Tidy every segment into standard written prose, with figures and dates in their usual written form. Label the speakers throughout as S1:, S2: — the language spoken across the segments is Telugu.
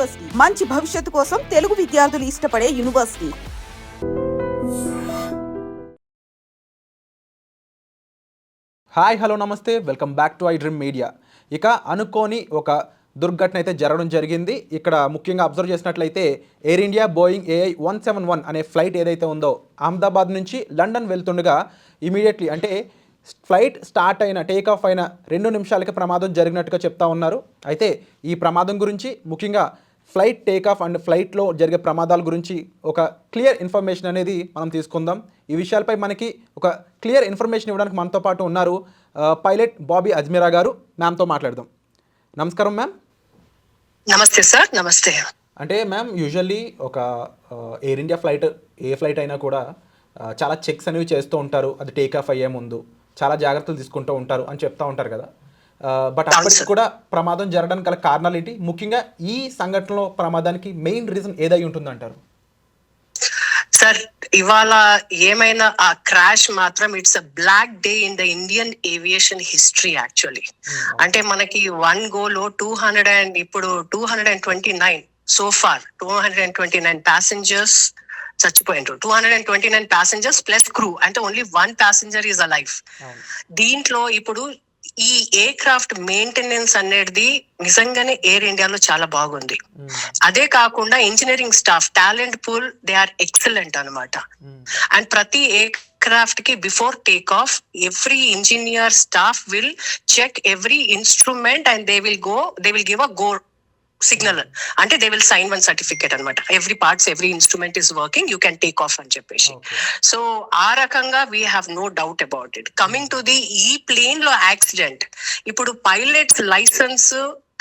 S1: యూనివర్సిటీ మంచి భవిష్యత్తు కోసం తెలుగు విద్యార్థులు ఇష్టపడే యూనివర్సిటీ.
S2: హాయ్ హలో నమస్తే, welcome back to I dream media. ఇక అనుకోని ఒక దుర్ఘటన అయితే జరగడం జరిగింది. ఇక్కడ ముఖ్యంగా అబ్జర్వ్ చేసినట్లయితే ఎయిర్ ఇండియా బోయింగ్ AI 171 అనే ఫ్లైట్ ఏదైతే ఉందో అహ్మదాబాద్ నుంచి లండన్ వెళ్తుండగా ఇమీడియట్లీ అంటే ఫ్లైట్ స్టార్ట్ అయిన టేక్ ఆఫ్ అయిన 2 నిమిషాలకి ప్రమాదం జరిగినట్టుగా చెప్తా ఉన్నారు. అయితే ఈ ప్రమాదం గురించి ముఖ్యంగా ఫ్లైట్ టేక్ ఆఫ్ అండ్ ఫ్లైట్లో జరిగే ప్రమాదాల గురించి ఒక క్లియర్ ఇన్ఫర్మేషన్ అనేది మనం తీసుకుందాం. ఈ విషయాలపై మనకి ఒక క్లియర్ ఇన్ఫర్మేషన్ ఇవ్వడానికి మనతో పాటు ఉన్నారు పైలట్ బాబీ అజ్మీరా గారు. మ్యామ్తో మాట్లాడదాం. నమస్కారం మ్యామ్.
S3: నమస్తే సార్. నమస్తే.
S2: అంటే మ్యామ్, యూజువల్లీ ఒక ఎయిర్ ఇండియా ఫ్లైట్ ఏ ఫ్లైట్ అయినా కూడా చాలా చెక్స్ అనేవి చేస్తూ ఉంటారు. అది టేక్ ఆఫ్ అయ్యే ముందు చాలా జాగ్రత్తలు తీసుకుంటూ ఉంటారు అని చెప్తూ ఉంటారు కదా. బట్ అప్పటికి కూడా ప్రమాదం జరగడానికి గల కారణాలు ఏంటి? ముఖ్యంగా ఈ సంఘటనలో ప్రమాదానికి మెయిన్ రీజన్ ఏదై ఉంటుంది అంటారు?
S3: సార్, ఇవాళ ఏమైనా ఆ క్రాష్ మాత్రం it's a black day in the Indian aviation history actually. అంటే మనకి 1 గోలో 229 సో ఫార్ 229 ప్యాసింజర్స్ చచ్చిపోయినారు. 229 ప్యాసింజర్స్ ప్లస్ క్రూ, అంటే ఓన్లీ 1 ప్యాసింజర్ ఈజ్ అలైవ్. దీంట్లో ఇప్పుడు ఈ ఎయిర్ క్రాఫ్ట్ మెయింటెనెన్స్ అనేది నిజంగానే ఎయిర్ ఇండియాలో చాలా బాగుంది. అదే కాకుండా engineering staff talent pool they are excellent అనమాట. అండ్ ప్రతి ఎయిర్ క్రాఫ్ట్ కి before take off every engineer staff will check every instrument and they will give a go signal. అంటే దే విల్ సైన్ 1 సర్టిఫికేట్ అనమాట. Every parts, every instrument is working, you can take off అని చెప్పేసి. సో ఆ రకంగా we have no doubt about it. Coming to the ఈ ప్లేన్ లో యాక్సిడెంట్, ఇప్పుడు పైలట్స్ లైసెన్స్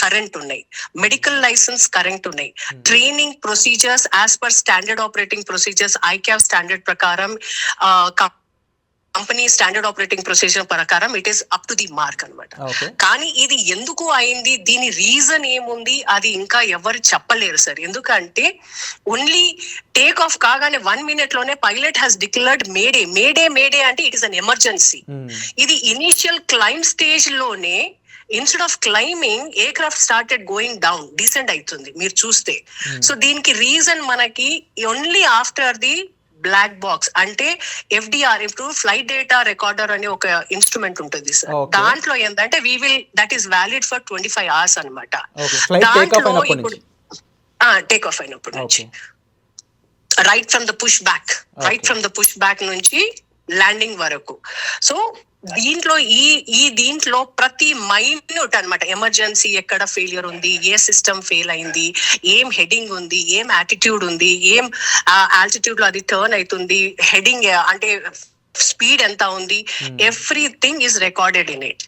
S3: కరెంట్ ఉన్నాయి, మెడికల్ లైసెన్స్ కరెంట్ ఉన్నాయి, training procedures as per standard operating procedures ICAO standard ప్రకారం, కంపెనీ స్టాండర్డ్ ఆపరేటింగ్ ప్రొసీజర్ ప్రకారం it is up to the mark అనమాట. కానీ ఇది ఎందుకు అయింది, దీని రీజన్ ఏముంది, అది ఇంకా ఎవరు చెప్పలేరు సార్. ఎందుకంటే ఓన్లీ టేక్ ఆఫ్ కాగానే 1 minute లోనే pilot has declared mayday mayday mayday అంటే ఇట్ ఈస్ అన్ ఎమర్జెన్సీ. ఇది ఇనిషియల్ క్లైమ్ స్టేజ్ లోనే instead of climbing aircraft started going down, descend అవుతుంది మీరు చూస్తే. సో దీనికి రీజన్ మనకి only after the black box, అంటే FDR, ఇప్పుడు ఫ్లైట్ డేటా రికార్డర్ అనే ఒక ఇన్స్ట్రుమెంట్ ఉంటుంది సార్. దాంట్లో ఏంటంటే that is valid for 25 hours అనమాట. దాంట్లో ఇప్పుడు టేక్ ఆఫ్ అయినప్పుడు నుంచి right from the push back నుంచి ల్యాండింగ్ వరకు. సో దీంట్లో దీంట్లో ప్రతి మైన్యూట్ అన్నమాట, ఎమర్జెన్సీ ఎక్కడ ఫెయిలియర్ ఉంది, ఏ సిస్టమ్ ఫెయిల్ అయింది, ఏం హెడింగ్ ఉంది, ఏం యాటిట్యూడ్ ఉంది, ఏం ఆల్టిట్యూడ్ లో అది టర్న్ అవుతుంది, హెడింగ్ అంటే స్పీడ్ ఎంత ఉంది, everything is recorded in it.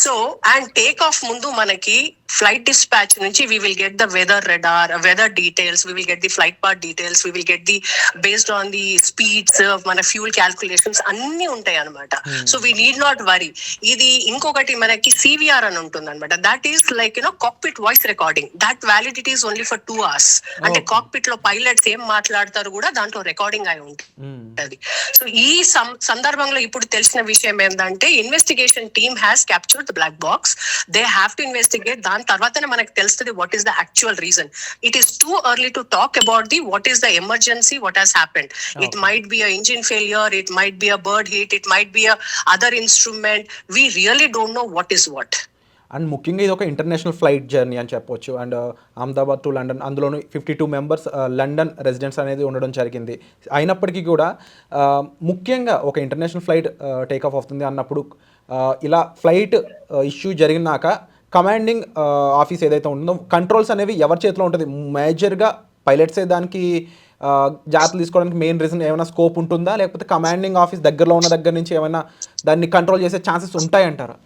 S3: So and take off ముందు మనకి ఫ్లైట్ డిస్పాచ్ నుంచి we will get the weather details, we will get the flight path details, we will get the based on the speeds, మన ఫ్యూల్ క్యాల్కులేషన్స్ అన్ని ఉంటాయి అనమాట. So we need not worry. ఇది ఇంకొకటి మనకి CVR అని ఉంటుంది అనమాట. That is like cockpit voice recording. That validity is only for 2 hours. అంటే కాక్పిట్ లో పైలట్స్ ఏం మాట్లాడతారు కూడా దాంట్లో రికార్డింగ్ అయి ఉంటుంది. సో ఈ సందర్భంలో ఇప్పుడు తెలిసిన విషయం ఏంటంటే investigation team has captured the black box. They have to investigate. దాని తర్వాతనే మనకు తెలుస్తుంది what is the actual reason. It is too early to talk about the what is the emergency, what has happened. It might be a engine failure, it might be a bird hit, it might be a other instrument. We really don't know what is what.
S2: And ముఖ్యంగా ఇది ఒక ఇంటర్నేషనల్ ఫ్లైట్ జర్నీ అని చెప్పొచ్చు. అండ్ అహ్మదాబాద్ టు లండన్, అందులోనూ 52 members లండన్ రెసిడెంట్స్ అనేది ఉండడం జరిగింది. అయినప్పటికీ కూడా ముఖ్యంగా ఒక ఇంటర్నేషనల్ ఫ్లైట్ టేక్ ఆఫ్ అవుతుంది అన్నప్పుడు ఇలా ఫ్లైట్ ఇష్యూ జరిగినాక కమాండింగ్ ఆఫీస్ ఏదైతే ఉంటుందో కంట్రోల్స్ అనేవి ఎవరి చేతిలో ఉంటుంది? మేజర్గా పైలట్సే దానికి జాగ్రత్తలు తీసుకోవడానికి మెయిన్ రీజన్ ఏమైనా స్కోప్ ఉంటుందా, లేకపోతే కమాండింగ్ ఆఫీస్ దగ్గరలో ఉన్న దగ్గర నుంచి ఏమైనా దాన్ని కంట్రోల్ చేసే ఛాన్సెస్ ఉంటాయంటారా?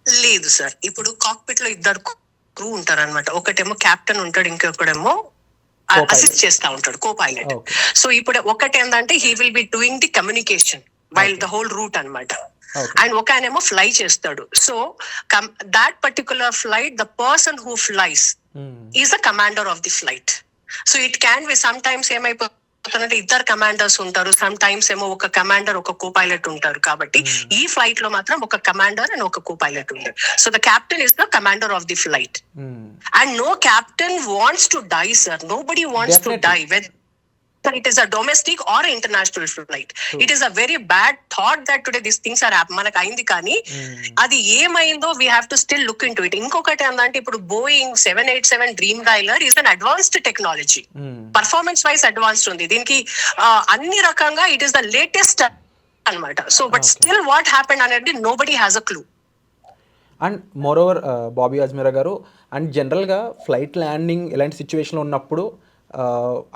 S3: లేదు సార్. ఇప్పుడు కాక్పిట్ లో 2 క్రూ ఉంటారు అనమాట. ఒకటేమో కెప్టెన్ ఉంటాడు, ఇంకొకడేమో అసిస్ట్ చేస్తా ఉంటాడు, కో పైలట్. సో ఇప్పుడు ఒకటి ఏంటంటే he will be doing the communication while the whole route అనమాట. అండ్ ఒక ఆయనేమో ఫ్లై చేస్తాడు. So that particular flight, the person who flies is the commander of the flight. So it can be some times ఏమైపోతుంది అవుతుందంటే ఇద్దరు కమాండర్స్ ఉంటారు, సమ్ టైమ్స్ ఏమో ఒక కమాండర్ ఒక కో పైలట్ ఉంటారు. కాబట్టి ఈ ఫ్లైట్ లో మాత్రం ఒక కమాండర్ అండ్ ఒక కో పైలట్ ఉంటారు. So the captain is the commander of the flight and no captain wants to die sir. Nobody wants to die whether it is a domestic or international flight. It is a very bad thought that today these things are happening. మనకు అయింది కానీ అది ఏమైందో we have to still look into it. ఇంకొకటి ఏంటంటే ఇప్పుడు Boeing 787 Dreamliner is an advanced technology, performance wise advanced ఉంది. దీనికి అన్ని రకంగా ఇట్ ఈస్ ద లేటెస్ట్ అన్నమాట. So but still what happened అనేది nobody has a clue.
S2: And moreover Bobby Ajmeera గారు, అండ్ జనరల్గా ఫ్లైట్ ల్యాండింగ్ ఇలాంటి సిచ్యువేషన్లో ఉన్నప్పుడు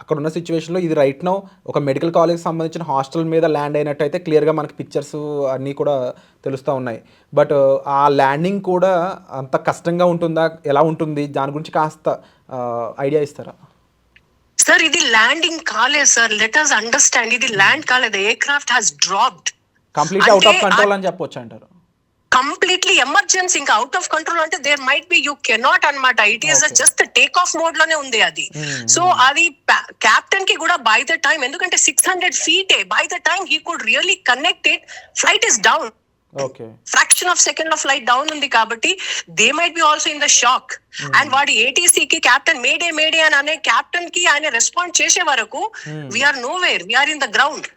S2: అక్కడ ఉన్న సిచ్యువేషన్లో ఇది రైట్ నౌ ఒక మెడికల్ కాలేజ్కి సంబంధించిన హాస్టల్ మీద ల్యాండ్ అయినట్టయితే క్లియర్గా మనకి పిక్చర్స్ అన్నీ కూడా తెలుస్తూ ఉన్నాయి. బట్ ఆ ల్యాండింగ్ కూడా అంత కష్టంగా ఉంటుందా, ఎలా ఉంటుంది, దాని గురించి కాస్త ఐడియా ఇస్తారా?
S3: సార్ ఇది ల్యాండింగ్ కాలేదు సార్, లెట్ us అండర్స్టాండ్. ఇది ల్యాండ్ కాలేదు, aircraft has dropped,
S2: complete out of control అని చెప్పొచ్చు అంటారు.
S3: కంప్లీట్లీ ఎమర్జెన్సీ, ఇంకా అవుట్ ఆఫ్ కంట్రోల్ అంటే there might be, you cannot అన్నమాట. It is just take off mode లోనే ఉంది అది. సో అది కెప్టెన్ కి కూడా బై ద టైం, ఎందుకంటే 600 feet by the time he could really connect it, flight is down, fraction of second లో ఫ్లైట్ డౌన్ ఉంది. కాబట్టి they might be also in the shock. And వాడి ఏటీసీ కి కెప్టెన్ మేడే మేడే అని అనే కెప్టెన్ కి ఆయన రెస్పాండ్ చేసే వరకు we are nowhere, we are in the ground.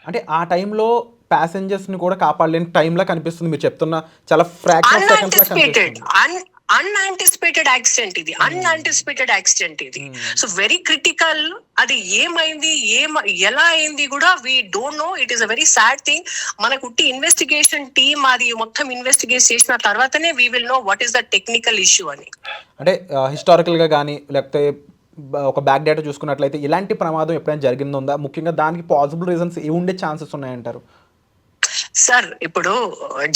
S2: అంటే ఆ టైంలో ప్యాసింజర్స్ ని కూడా కాపాడలేని టైంలా కనిపిస్తుంది మీరు చెప్తున్న, చాలా ఫ్రాక్షన్ ఆఫ్ సెకండ్స్ లా కనిపిస్తుంది.
S3: అన్ఆంటిసిపేటెడ్ యాక్సిడెంట్ ఇది, అన్ఆంటిసిపేటెడ్ యాక్సిడెంట్ ఇది. So very critical. అది ఏమైంది, ఎలా అయింది కూడా we don't know. It is a very sad thing. మనకు ఉట్టి ఇన్వెస్టిగేషన్ టీమ్ అది మొత్తం ఇన్వెస్టిగేట్ చేసిన తర్వాతనే we will know what is the technical issue అని.
S2: అంటే హిస్టారికల్ గా కానీ లేకపోతే ఒక బ్యాక్ డేటా చూసుకున్నట్లయితే ఇలాంటి ప్రమాదం ఎప్పుడైనా జరిగిందా, ముఖ్యంగా దానికి పాసిబుల్ రీజన్స్ ఏ ఉండే ఛాన్సెస్ ఉన్నాయంటారు?
S3: సార్ ఇప్పుడు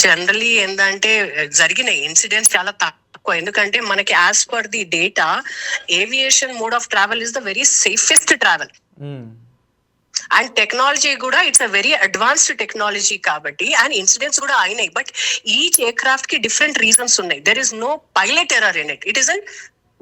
S3: జనరలీ ఏంటంటే జరిగిన ఇన్సిడెంట్స్ చాలా తక్కువ, ఎందుకంటే మనకి as per the data aviation mode of travel is the very safest travel. And technology కూడా it's a very advanced technology కాబట్టి, అండ్ ఇన్సిడెంట్స్ కూడా అయినాయి. బట్ ఈచ్ ఎయిర్ క్రాఫ్ట్ కి డిఫరెంట్ రీజన్స్ ఉన్నాయి. There is no pilot error in it, it is an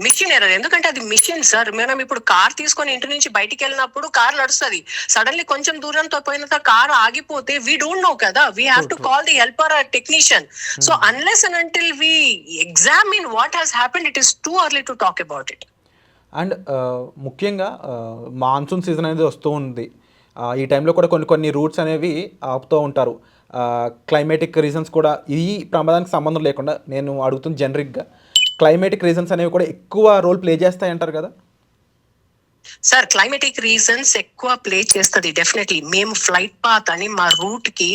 S3: machine error. ఎందుకంటే అది మిషన్ సార్. మనం ఇప్పుడు కార్ తీసుకొని ఇంటి నుంచి బయటికి వెళ్ళినప్పుడు కార్ నడుస్తుంది, సడన్లీ కొంచెం దూరంతో పోయిన కార్ ఆగిపోతే వీ డోంట్ నో కదా, we have to call the helper or technician. So unless and until we examine what has happened, it is too early to talk about it.
S2: And ముఖ్యంగా మాన్సూన్ సీజన్ అనేది వస్తూ ఉంది. ఈ టైంలో కూడా కొన్ని రూట్స్ అనేవి ఆపుతూ ఉంటారు. క్లైమేటిక్ రీజన్స్ కూడా ఈ ప్రమాదానికి సంబంధం లేకుండా నేను అడుగుతుంది జనరిక్గా, క్లైమేటిక్ రీజన్స్ అనేవి కూడా ఎక్కువ రోల్ ప్లే చేస్తాయి అంటారు కదా
S3: సార్? క్లైమేటిక్ రీజన్స్ ఎక్కువ ప్లే చేస్తుంది డెఫినెట్లీ. మేము ఫ్లైట్ పాత్ అని మా రూట్ కి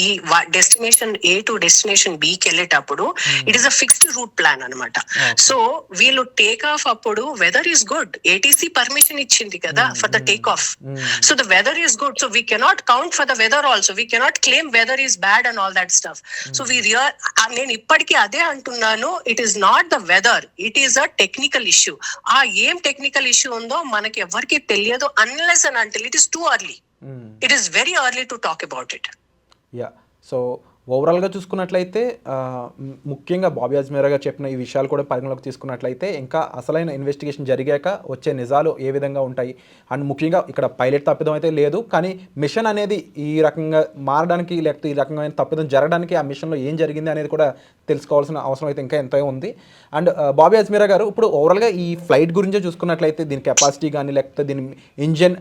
S3: ఈ destination A to destination B కి వెళ్ళేటప్పుడు it is a fixed route plan అనమాట. సో వీళ్ళు టేక్ ఆఫ్ అప్పుడు weather is good, ATC permission ఇచ్చింది కదా for the take off. So the weather is good, so we cannot count for the weather also, we cannot claim weather is bad and all that stuff. So నేను ఇప్పటికీ అదే అంటున్నాను, it is not the weather, it is a technical issue. ఆ ఏం టెక్నికల్ ఇష్యూ ఉందో మనకి ఎవరికి తెలియదు unless and until it is too early. It is very early to talk about it.
S2: Yeah. So ఓవరాల్గా చూసుకున్నట్లయితే ముఖ్యంగా బాబీ అజ్మీరా గారు చెప్పిన ఈ విషయాలు కూడా పరిగణలోకి తీసుకున్నట్లయితే ఇంకా అసలైన ఇన్వెస్టిగేషన్ జరిగాక వచ్చే నిజాలు ఏ విధంగా ఉంటాయి, అండ్ ముఖ్యంగా ఇక్కడ పైలట్ తప్పిదం అయితే లేదు, కానీ మిషన్ అనేది ఈ రకంగా మారడానికి లేకపోతే ఈ రకమైన తప్పిదం జరగడానికి ఆ మిషన్లో ఏం జరిగింది అనేది కూడా తెలుసుకోవాల్సిన అవసరం అయితే ఇంకా ఎంతో ఉంది. అండ్ బాబీ అజ్మీరా గారు ఇప్పుడు ఓవరాల్గా ఈ ఫ్లైట్ గురించే చూసుకున్నట్లయితే దీని కెపాసిటీ కానీ లేకపోతే దీని ఇంజన్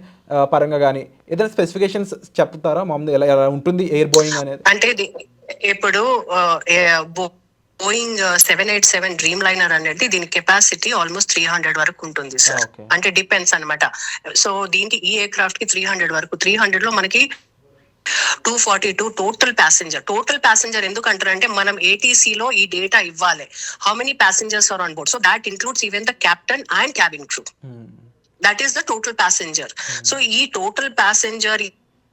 S2: పరంగా కానీ ఏదైనా స్పెసిఫికేషన్స్ చెప్తారా మామూలు ఎలా ఉంటుంది ఎయిర్ బోయింగ్ అనేది?
S3: అంటే ఇప్పుడు బోయింగ్ 787 డ్రీమ్ లైనర్ అనేది దీని కెపాసిటీ ఆల్మోస్ట్ 300 వరకు ఉంటుంది సార్. అంటే డిపెండ్స్ అనమాట. సో దీనికి ఈ ఎయిర్ క్రాఫ్ట్ కి 300 వరకు, 300 లో మనకి 242 టోటల్ ప్యాసింజర్ ఎందుకు అంటారంటే మనం ఏటీసీ లో ఈ డేటా ఇవ్వాలి, how many passengers are on board. So that includes even the captain and cabin crew. That is the total passenger. So ఈ total passenger,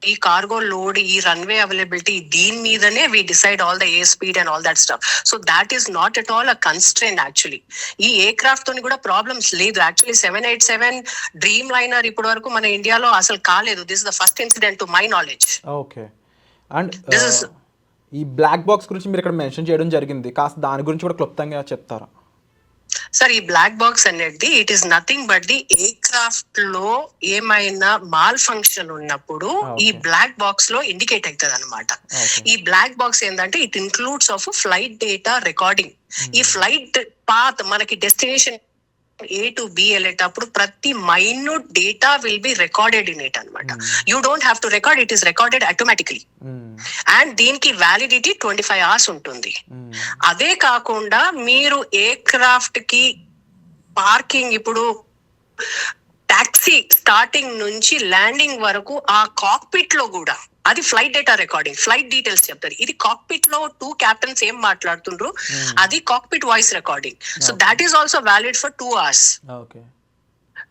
S3: ఈ కార్గో లోడ్, ఈ రన్వే అవైలబిలిటీ, దీని మీదనే we decide all the air speed and all that stuff. So that is not at all a constraint actually. ఈ ఎయిర్క్రాఫ్ట్ తోని కూడా ప్రాబ్లమ్స్ లేదు యాక్చువల్లీ. 787 డ్రీమ్ లైనర్ ఇప్పటి వరకు మన ఇండియాలో అసలు కాలేదు. This is the first incident to my knowledge.
S2: Okay. And ఈ బ్లాక్ బాక్స్ గురించి మీరు ఇక్కడ మెన్షన్ చేయడం జరిగింది, కాస్త దాని గురించి కూడా క్లుప్తంగా చెప్తారా?
S3: సార్ ఈ బ్లాక్ బాక్స్ అనేది it is nothing but the air craft లో ఏమైనా మాల్ ఫంక్షన్ ఉన్నప్పుడు ఈ బ్లాక్ బాక్స్ లో ఇండికేట్ అవుతుంది అనమాట. ఈ బ్లాక్ బాక్స్ ఏంటంటే it includes of flight data recording. ఈ ఫ్లైట్ పాత్ మనకి డెస్టినేషన్ A to B వెళ్ళేటప్పుడు ప్రతి minute data will be recorded in it అనమాట. You don't have to record, it is recorded automatically. And దీనికి వ్యాలిడిటీ 25 hours ఉంటుంది. అదే కాకుండా మీరు ఎయిర్ క్రాఫ్ట్ కి పార్కింగ్, ఇప్పుడు టాక్సీ స్టార్టింగ్ నుంచి ల్యాండింగ్ వరకు ఆ కాక్పిట్ లో కూడా అది flight data recording, flight details చెప్తారు. ఇది కాక్పిట్ లో 2 captains ఏం మాట్లాడుతుండ్రు అది cockpit voice recording. So that is also valid for 2 hours.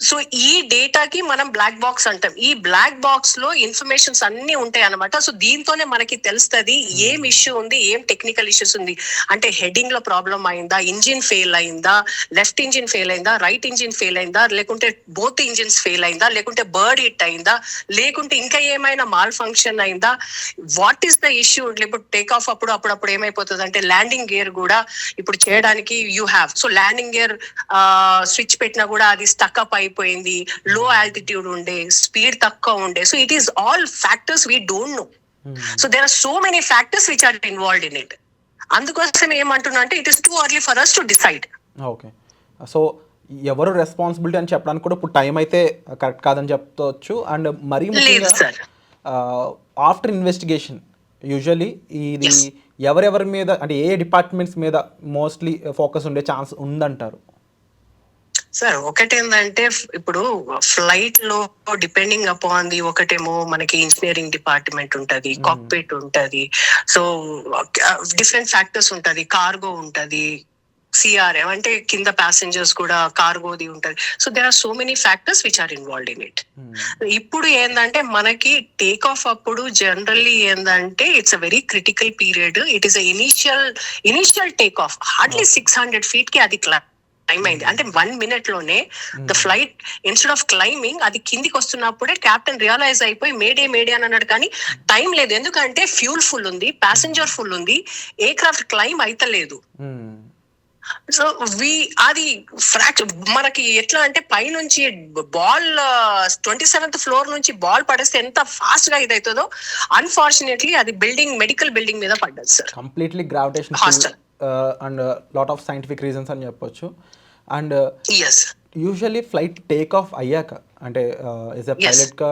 S3: So ఈ డేటాకి మనం బ్లాక్ బాక్స్ అంటాం. ఈ బ్లాక్ బాక్స్ లో ఇన్ఫర్మేషన్స్ అన్ని ఉంటాయి అనమాట. సో దీంతోనే మనకి తెలుస్తుంది ఏం ఇష్యూ ఉంది, ఏం టెక్నికల్ ఇష్యూస్ ఉంది. అంటే హెడ్డింగ్ లో ప్రాబ్లం అయిందా, ఇంజిన్ ఫెయిల్ అయిందా, లెఫ్ట్ ఇంజిన్ ఫెయిల్ అయిందా, రైట్ ఇంజిన్ ఫెయిల్ అయిందా, లేకుంటే బోత్ ఇంజిన్స్ ఫెయిల్ అయిందా, లేకుంటే బర్డ్ హిట్ అయిందా, లేకుంటే ఇంకా ఏమైనా మాల్ ఫంక్షన్ అయిందా, వాట్ ఈస్ ద ఇష్యూ. ఇప్పుడు టేక్ ఆఫ్ అప్పుడు ఏమైపోతుంది అంటే ల్యాండింగ్ గేర్ కూడా ఇప్పుడు చేయడానికి you have, so landing gear switch పెట్టినా కూడా అది స్టక్ అప్ అయిపోయింది, లో ఆల్టిట్యూడ్ ఉండే, స్పీడ్ తక్కువ ఉండే. So it is all factors we don't know. So there are so many factors which are involved in it. అందుకోసం ఏమంటున్నా అంటే it is too early for us to decide.
S2: Okay, so ఎవరు రెస్పాన్సిబిలిటీ అని చెప్పడానికి కూడా ఇప్పుడు టైం అయితే కరెక్ట్ కాదని చెప్తవచ్చు. అండ్ మరీ ముఖ్యంగా ఆఫ్టర్ ఇన్వెస్టిగేషన్ యూజువల్లీ ఇది ఎవరెవరి మీద, అంటే ఏ డిపార్ట్మెంట్స్ మీద మోస్ట్లీ ఫోకస్ ఉండే ఛాన్స్ ఉందంటారు?
S3: సార్ ఒకటేందంటే ఇప్పుడు ఫ్లైట్ లో డిపెండింగ్ అపాన్ ది, ఒకటేమో మనకి ఇంజనీరింగ్ డిపార్ట్మెంట్ ఉంటది, కాక్పిట్ ఉంటది, సో డిఫరెంట్ ఫ్యాక్టర్స్ ఉంటది, కార్గో ఉంటది, సిఆర్ఎం అంటే కింద ప్యాసింజర్స్ కూడా కార్గోది ఉంటది. So there are so many factors which are involved in it. ఇప్పుడు ఏంటంటే మనకి టేక్ ఆఫ్ అప్పుడు జనరల్లీ ఏంటంటే it's a very critical period. It is initial take off hardly 600 feet కి అది టైం అయింది. అంటే 1 minute లోనే the flight instead of climbing అది కిందికి వస్తున్నప్పుడే కెప్టెన్ రియలైజ్ అయిపోయి మేడే అని అన్నాడు. కానీ టైం లేదు, ఎందుకంటే ఫ్యూల్ ఫుల్ ఉంది, ప్యాసింజర్ ఫుల్ ఉంది, ఎయిర్ క్రాఫ్ట్ క్లైంబ్ అయితలేదు. సో అది ఫ్రాక్చర్ మనకి ఎట్లా అంటే పైనుంచి బాల్ 27th floor నుంచి బాల్ పడేస్తే ఎంత ఫాస్ట్ గా ఇదవుతుందో, అన్ఫార్చునేట్లీ అది మెడికల్ బిల్డింగ్ మీద పడ్డది sir.
S2: Completely gravitation and lot of scientific reasons అని చెప్పొచ్చు. And usually flight take off అయ్యాక, అంటే యాజ్ ఎ పైలట్గా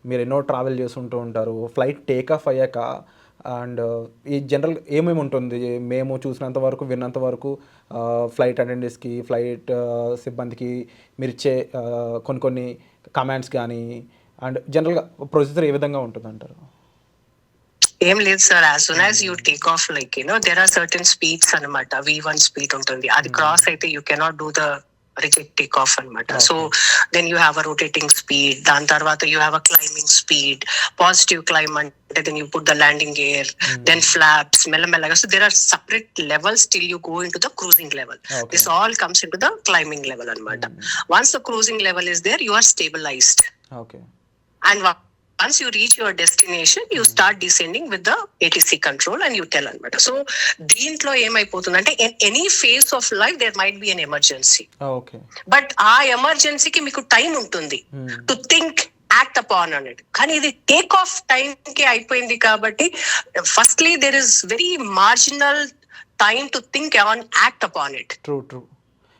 S2: మీరు ఎన్నో ట్రావెల్ చేస్తుంటూ ఉంటారు, ఫ్లైట్ టేక్ ఆఫ్ అయ్యాక అండ్ ఈ జనరల్ ఏమేమి ఉంటుంది, మేము చూసినంత వరకు విన్నంత వరకు ఫ్లైట్ అటెండెంట్స్కి, ఫ్లైట్ సిబ్బందికి మీరు ఇచ్చే కొన్ని కమాండ్స్ కానీ అండ్ జనరల్గా ప్రొసీజర్ ఏ విధంగా ఉంటుంది అంటారు?
S3: ఏం లేదు sir, as soon as you take off like there are certain speeds అనమాట. V1 స్పీడ్ ఉంటుంది, అది క్రాస్ అయితే you cannot do the reject take off అనమాట. So then you have a rotating speed, దాని తర్వాత you have a climbing speed, positive climb అంటే then you put the landing gear, then flaps మెల్లమెల్లగా. So there are separate levels till you go into the cruising level. This all comes into the climbing level అనమాట. Once the cruising level is there, you are stabilized. And once you reach your destination, you start descending with the ATC control and you tell anamata. So deentlo em ayipothundante in any phase of life there might be an emergency.
S2: Okay,
S3: but aa emergency ki meeku time untundi to think, act upon on it. Kani idi take off time ki ayipoyindi kabatti firstly there is very marginal time to think and act upon it.
S2: True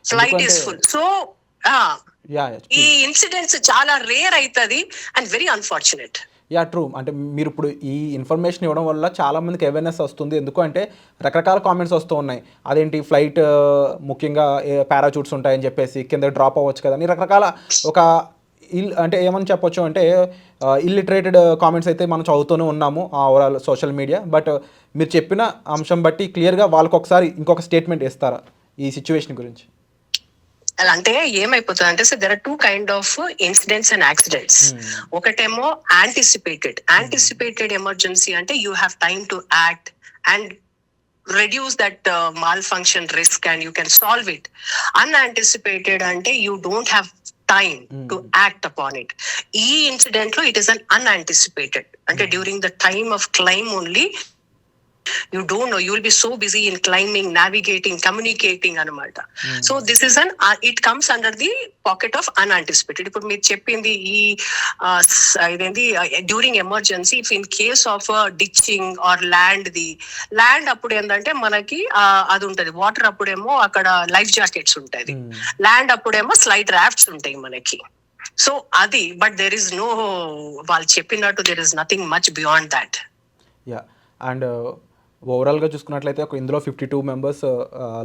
S3: Flight is full, so ఈ ఇన్సిడెంట్స్ చాలా రేర్ అవుతుంది అండ్ వెరీ అన్ఫార్చునేట్.
S2: ట్రూ. అంటే మీరు ఇప్పుడు ఈ ఇన్ఫర్మేషన్ ఇవ్వడం వల్ల చాలా మందికి అవేర్నెస్ వస్తుంది. ఎందుకు అంటే రకరకాల కామెంట్స్ వస్తూ ఉన్నాయి, అదేంటి ఫ్లైట్ ముఖ్యంగా పారాచూట్స్ ఉంటాయని చెప్పేసి కింద డ్రాప్ అవ్వచ్చు కదా అని రకరకాల ఒక అంటే ఏమని చెప్పొచ్చు అంటే ఇల్లిటరేటెడ్ కామెంట్స్ అయితే మనం చదువుతూనే ఉన్నాము ఓవరాల్ సోషల్ మీడియా. బట్ మీరు చెప్పిన అంశం బట్టి క్లియర్గా వాళ్ళకి ఒకసారి ఇంకొక స్టేట్మెంట్ ఇస్తారా ఈ సిచ్యువేషన్ గురించి?
S3: అంటే ఏమైపోతుంది అంటే sir, there are 2 kinds of incidents and accidents. ఒకటేమో యాంటిసిపేటెడ్ ఎమర్జెన్సీ, అంటే you have time to act and reduce that malfunction risk and you can solve it. Unanticipated ante you don't have time to act upon it. Ee incident lo it is an unanticipated ante during the time of climb only You don't know, you will be so busy in climbing, navigating, communicating anamata. So this is it comes under the pocket of unanticipated. Ippudu meer cheppindi ee idendi during emergency, if in case of ditching or land appudu endante manaki adi untadi water appudemo akada life jackets untadi, land appudemo slide rafts untayi manaki. So adi, but there is no, వాళ్ళు చెప్పినట్టు there is nothing much beyond that.
S2: Yeah and ఓవరాల్గా చూసుకున్నట్లయితే ఒక ఇందులో 52 మెంబర్స్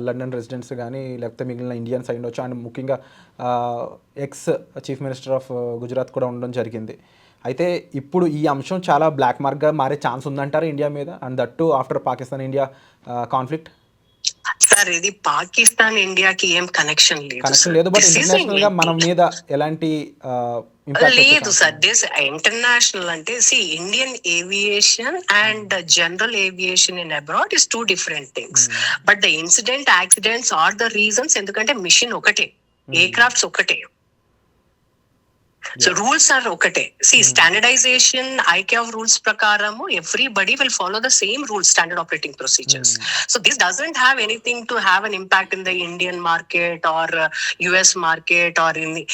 S2: లండన్ రెసిడెంట్స్ కానీ లేకపోతే మిగిలిన ఇండియన్స్ అయి ఉండొచ్చు. అండ్ ముఖ్యంగా ex chief minister of Gujarat కూడా ఉండడం జరిగింది. అయితే ఇప్పుడు ఈ అంశం చాలా బ్లాక్ మార్క్గా మారే ఛాన్స్ ఉందంటారు ఇండియా మీద, and that after Pakistan India conflict.
S3: Sir ఇది పాకిస్తాన్ ఇండియాకి ఏం కనెక్షన్
S2: లేదు, బట్ ఇంటర్నేషనల్ గా మన మీద ఎలాంటి
S3: లేదు సార్. దిస్ ఇంటర్నేషనల్ అంటే Indian aviation and general aviation in abroad is 2 different things. But the incident, accidents are the reasons, ఎందుకంటే మిషన్ ఒకటే, ఎయిర్ క్రాఫ్ట్స్ ఒకటే, సో రూల్స్ ఆర్ ఒకటే. స్టాండర్డైజేషన్ ICAO రూల్స్ ప్రకారము everybody will follow the same rules, standard operating procedures. So this doesn't have anything to have an impact in the Indian market or US market or in the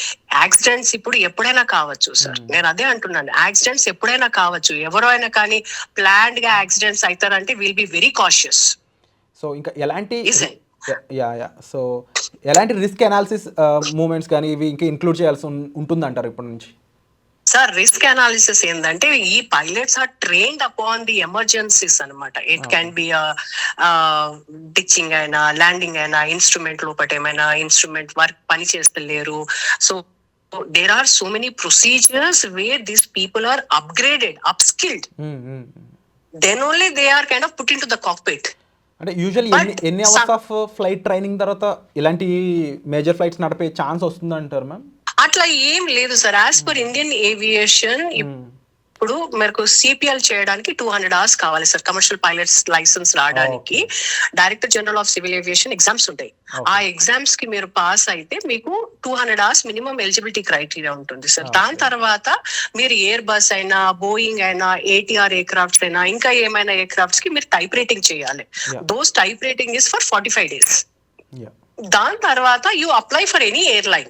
S3: accidents. ఇప్పుడు ఎప్పుడైనా కావచ్చు సార్, నేను అదే అంటున్నాను, యాక్సిడెంట్స్ ఎప్పుడైనా కావచ్చు. ఎవరో అయినా కానీ ప్లాన్డ్ గా యాక్సిడెంట్స్ అవుతారంటే will be very cautious.
S2: So ఇంకా ఎలాంటి సో ఎలాంటి రిస్క్ అనాలిసిస్ మూమెంట్స్ కానీ ఇవి ఇంకా ఇంక్లూడ్ చేయాల్సి ఉంటుందంటారు ఇప్పటి నుంచి?
S3: సార్ రిస్క్ అనాలిసిస్ ఏంటంటే ఈ pilots are trained upon the emergencies అనమాట. ఇట్ క్యాన్ బి డిచ్చింగ్ అయినా, ల్యాండింగ్ అయినా, ఇన్స్ట్రుమెంట్ లోపల ఏమైనా ఇన్స్ట్రుమెంట్ వర్క్ పని చేస్తలేరు. So there are so many procedures where these people are upgraded, upskilled. Then only they are kind of put into the cockpit.
S2: అంటే యూజువల్లీ ఎన్ని అవర్స్ ఆఫ్ ఫ్లైట్ ట్రైనింగ్ తర్వాత ఇలాంటి మేజర్ ఫ్లైట్స్ నడిపే ఛాన్స్ వస్తుందంటారు మ్యామ్?
S3: అట్లా ఏం లేదు sir. As per Indian aviation ఇప్పుడు మీకు CPL చేయడానికి 200 hours కావాలి సార్. కమర్షియల్ పైలట్స్ లైసెన్స్ రావడానికి director general of civil aviation exams ఉంటాయి. ఆ ఎగ్జామ్స్ కి మీరు పాస్ అయితే మీకు 200 hours మినిమం ఎలిజిబిలిటీ క్రైటీరియా ఉంటుంది సార్. దాని తర్వాత మీరు ఎయిర్ బస్ అయినా, బోయింగ్ అయినా, ATR ఎయిర్ క్రాఫ్ట్స్ అయినా, ఇంకా ఏమైనా ఎయిర్ క్రాఫ్ట్స్ కి మీరు టైప్ రైటింగ్ చేయాలి. Those type rating is for 45 days. దాని తర్వాత you apply for any airline.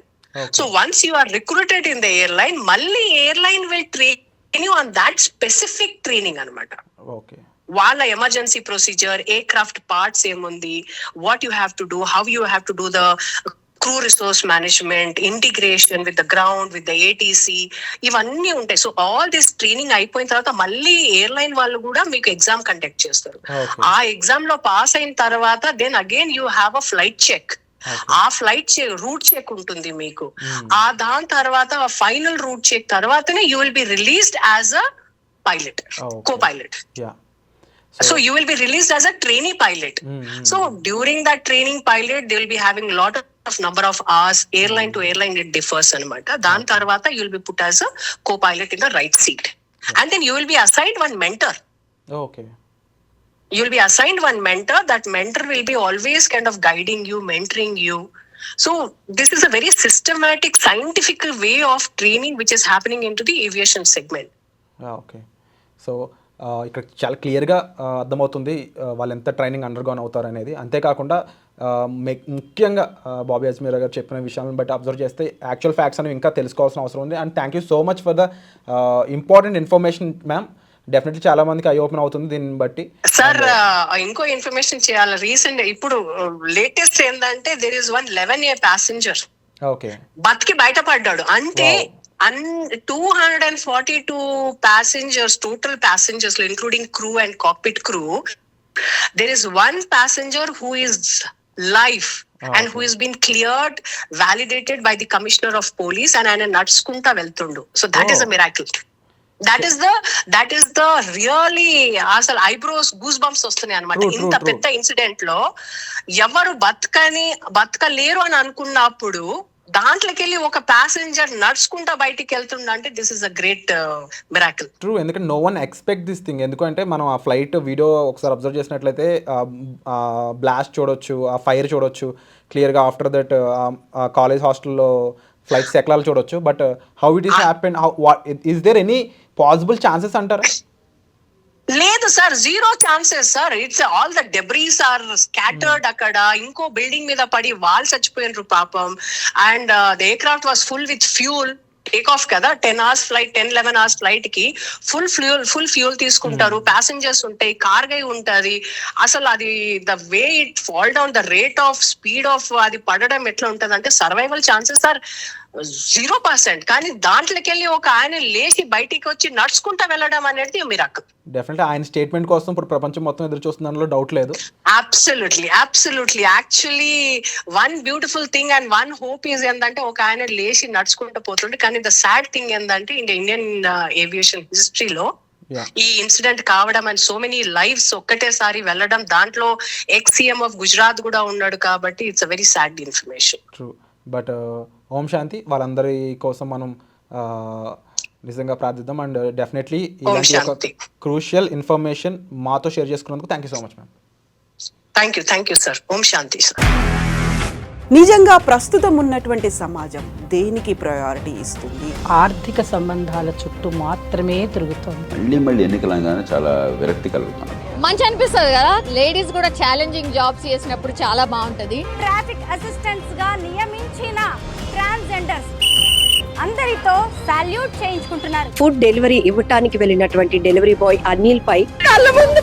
S3: So once you are recruited in the airline, మళ్ళీ airline will train you on that specific training anamata.
S2: Okay.
S3: వాళ్ళ emergency procedure, aircraft parts ఏముంది, what you have to do, how you have to do the crew resource management, integration with the ground, with the ATC, ఇవన్నీ ఉంటాయి. సో ఆల్ దిస్ ట్రైనింగ్ అయిపోయిన తర్వాత మళ్ళీ ఎయిర్లైన్ వాళ్ళు కూడా మీకు ఎగ్జామ్ కండక్ట్ చేస్తారు. ఆ ఎగ్జామ్ లో పాస్ అయిన తర్వాత then again you have a flight check. ఆ ఫ్లైట్ రూట్ చెక్ ఉంటుంది మీకు. ఆ దాని తర్వాత ఫైనల్ రూట్ చెక్ తర్వాతనే you will be released as a pilot, co pilot. So you will be released as a trainee pilot. So during that training pilot, they will be having lot of number of hours. Airline to airline it differs anamata. Dan tarvata you will be put as a co-pilot in the right seat. And then you will be assigned one mentor.
S2: Okay.
S3: You will be assigned one mentor. That mentor will be always kind of guiding you, mentoring you. So this is a very systematic, scientific way of training which is happening into the aviation segment.
S2: Okay. So ఇక్కడ చాలా క్లియర్గా అర్థమవుతుంది వాళ్ళు ఎంత ట్రైనింగ్ అండర్గోన్ అవుతారు అనేది. అంతేకాకుండా ముఖ్యంగా బాబీ అజ్మీరా గారు చెప్పిన విషయాలను బట్టి అబ్జర్వ్ చేస్తే యాక్చువల్ ఫ్యాక్ట్స్ అనేవి ఇంకా తెలుసుకోవాల్సిన అవసరం ఉంది. And thank you so much for the important information ma'am. Definitely చాలా మందికి ఐ ఓపెన్ అవుతుంది దీన్ని బట్టి.
S3: సార్ ఇంకో ఇన్ఫర్మేషన్ చేయాలి. రీసెంట్ ఇప్పుడు లేటెస్ట్ ఏంటంటే there is one 11A passenger
S2: okay
S3: బతికి బయటపడ్డాడు. అంటే 242 passengers, total passengers, including crew and cockpit crew, there is one passenger who is live and who has been cleared, validated by the commissioner of police, and ఆయన నడుచుకుంటా వెళ్తుండు. So that is a miracle. That is the really అసలు ఐబ్రోస్ గూస్ బంప్స్ వస్తున్నాయి అనమాట. ఇంత పెద్ద ఇన్సిడెంట్ లో ఎవరు బతకలేరు అని అనుకున్నప్పుడు దాంట్లోకి వెళ్ళి ఒక ప్యాసింజర్ నడుచుకుంటా బయటికి వెళ్తుండ అంటే this is a great miracle.
S2: True, ఎందుకంటే no one expect this thing. ఎందుకంటే మనం ఆ ఫ్లైట్ వీడియో ఒకసారి అబ్జర్వ్ చేసినట్లయితే బ్లాస్ట్ చూడొచ్చు, ఆ ఫైర్ చూడొచ్చు క్లియర్గా. ఆఫ్టర్ దట్ కాలేజ్ హాస్టల్లో ఫ్లైట్స్ ఎక్లాలు చూడొచ్చు. But how it is happen, is there any possible chances అంటారా?
S3: లేదు sir, zero chances sir. It's all the debris are scattered అక్కడ. ఇంకో బిల్డింగ్ మీద పడి వాళ్ళు చచ్చిపోయినారు పాపం. And the air craft was full with fuel. Take off కదా, 10 hours ఫ్లైట్, 10-11 hours ఫ్లైట్ కి ఫుల్ ఫ్యూల్ తీసుకుంటారు. ప్యాసింజర్స్ ఉంటాయి, కార్గై ఉంటది. అసలు అది the way it fall down, the rate of speed of అది పడడం ఎట్లా ఉంటది అంటే సర్వైవల్ ఛాన్సెస్ ఆర్ 0%. కానీ దాంట్లోకి వెళ్ళి ఒక ఆయన లేచి బయటికి వచ్చి నడుచుకుంటా వెళ్ళడం అనేది మిరాకిల్.
S2: డెఫినెట్లీ ఆయన స్టేట్మెంట్ కోసం ఇప్పుడు ప్రపంచం మొత్తం ఎదురు చూస్తుందనలో డౌట్ లేదు.
S3: Absolutely. Actually one beautiful thing and one hope is ఏంటంటే ఒక ఆయన లేచి నడుచుకుంటూ పోతుండే. కానీ ద సాడ్ థింగ్ ఏంటంటే ఇండియన్ ఏవియేషన్ హిస్టరీలో ఈ ఇన్సిడెంట్ కావడం అండ్ సో మెనీ లైఫ్స్ ఒక్కటేసారి వెళ్ళడం, దాంట్లో ex-CM ఆఫ్ గుజరాత్ కూడా ఉన్నాడు. కాబట్టి it's a very sad information.
S2: True. But ఓం శాంతి, వాళ్ళందరి కోసం మనం నిజంగా ప్రార్థిద్దాం. అండ్ డెఫినెట్లీ ఇలాంటి ఒక క్రూషియల్ ఇన్ఫర్మేషన్ మాతో షేర్ చేసుకున్నందుకు thank you so much ma'am.
S3: Thank you sir. ఓం శాంతి సార్.
S1: నిజంగా ప్రస్తుతం ఉన్నటువంటి సమాజం దేనికి ప్రయారిటీ ఇస్తుంది?
S4: ఆర్థిక సంబంధాల చుట్టూ మాత్రమే తిరుగుతుంది.
S5: మళ్ళీ ఎన్నికలంగానే చాలా విరక్తి కలుగుతాం.
S6: మంచి అనిపిస్తుంది కదా, లేడీస్ కూడా ఛాలెంజింగ్ జాబ్స్ చేసినప్పుడు చాలా బాగుంటది.
S7: ట్రాఫిక్ అసిస్టెంట్స్ గా నియమించిన ట్రాన్స్జెండర్స్ అందరితో సాల్యూట్ చేయించుకుంటున్నారు.
S8: ఫుడ్ డెలివరీ ఇవ్వటానికి వెళ్ళినటువంటి డెలివరీ బాయ్ అనిల్ పై
S1: కళ్ళ ముందు